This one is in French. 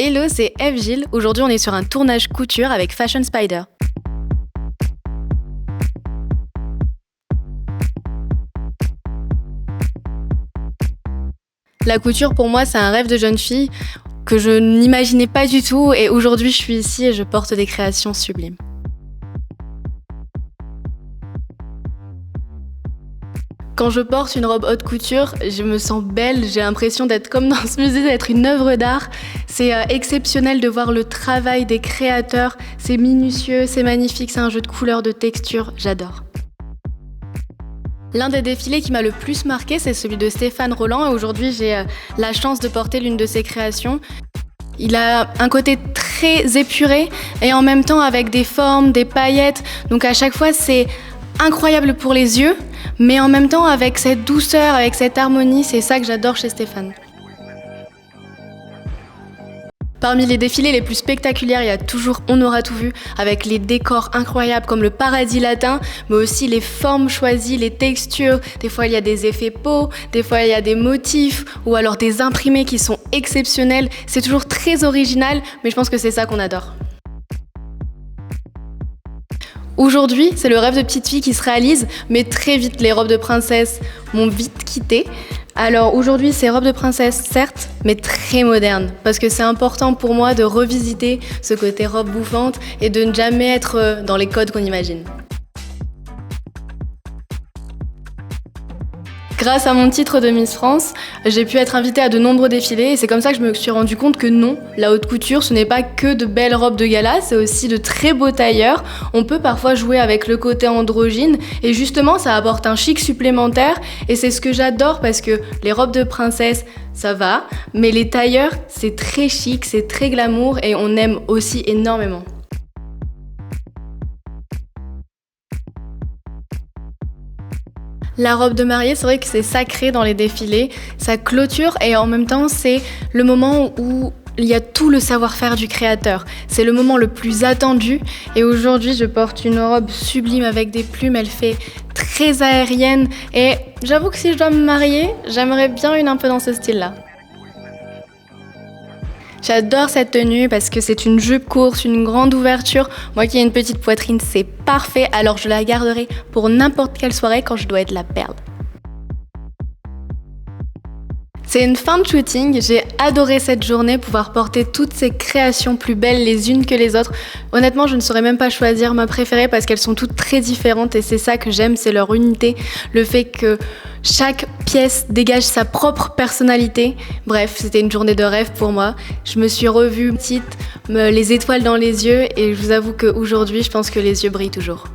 Hello, c'est Eve Gilles. Aujourd'hui, on est sur un tournage couture avec Fashion Spider. La couture, pour moi, c'est un rêve de jeune fille que je n'imaginais pas du tout. Et aujourd'hui, je suis ici et je porte des créations sublimes. Quand je porte une robe haute couture, je me sens belle, j'ai l'impression d'être comme dans ce musée, d'être une œuvre d'art. C'est exceptionnel de voir le travail des créateurs, c'est minutieux, c'est magnifique, c'est un jeu de couleurs, de textures, j'adore. L'un des défilés qui m'a le plus marqué, c'est celui de Stéphane Rolland et aujourd'hui j'ai la chance de porter l'une de ses créations. Il a un côté très épuré et en même temps avec des formes, des paillettes, donc à chaque fois c'est incroyable pour les yeux, mais en même temps avec cette douceur, avec cette harmonie, c'est ça que j'adore chez Stéphane. Parmi les défilés les plus spectaculaires, il y a toujours On aura tout vu, avec les décors incroyables comme le paradis latin, mais aussi les formes choisies, les textures. Des fois, il y a des effets peau, des fois, il y a des motifs, ou alors des imprimés qui sont exceptionnels. C'est toujours très original, mais je pense que c'est ça qu'on adore. Aujourd'hui, c'est le rêve de petite fille qui se réalise, mais très vite, les robes de princesse m'ont vite quittée. Alors aujourd'hui, c'est robes de princesse, certes, mais très moderne, parce que c'est important pour moi de revisiter ce côté robe bouffante et de ne jamais être dans les codes qu'on imagine. Grâce à mon titre de Miss France, j'ai pu être invitée à de nombreux défilés et c'est comme ça que je me suis rendu compte que non, la haute couture, ce n'est pas que de belles robes de gala, c'est aussi de très beaux tailleurs. On peut parfois jouer avec le côté androgyne et justement ça apporte un chic supplémentaire et c'est ce que j'adore parce que les robes de princesse, ça va, mais les tailleurs, c'est très chic, c'est très glamour et on aime aussi énormément. La robe de mariée, c'est vrai que c'est sacré dans les défilés, ça clôture et en même temps c'est le moment où il y a tout le savoir-faire du créateur. C'est le moment le plus attendu et aujourd'hui je porte une robe sublime avec des plumes, elle fait très aérienne et j'avoue que si je dois me marier, j'aimerais bien une un peu dans ce style-là. J'adore cette tenue parce que c'est une jupe courte, une grande ouverture. Moi qui ai une petite poitrine, c'est parfait, alors je la garderai pour n'importe quelle soirée quand je dois être la perle. C'est une fin de shooting, j'ai adoré cette journée, pouvoir porter toutes ces créations plus belles les unes que les autres. Honnêtement, je ne saurais même pas choisir ma préférée parce qu'elles sont toutes très différentes et c'est ça que j'aime, c'est leur unité, le fait que chaque pièce dégage sa propre personnalité. Bref, c'était une journée de rêve pour moi. Je me suis revue petite, les étoiles dans les yeux et je vous avoue qu'aujourd'hui, je pense que les yeux brillent toujours.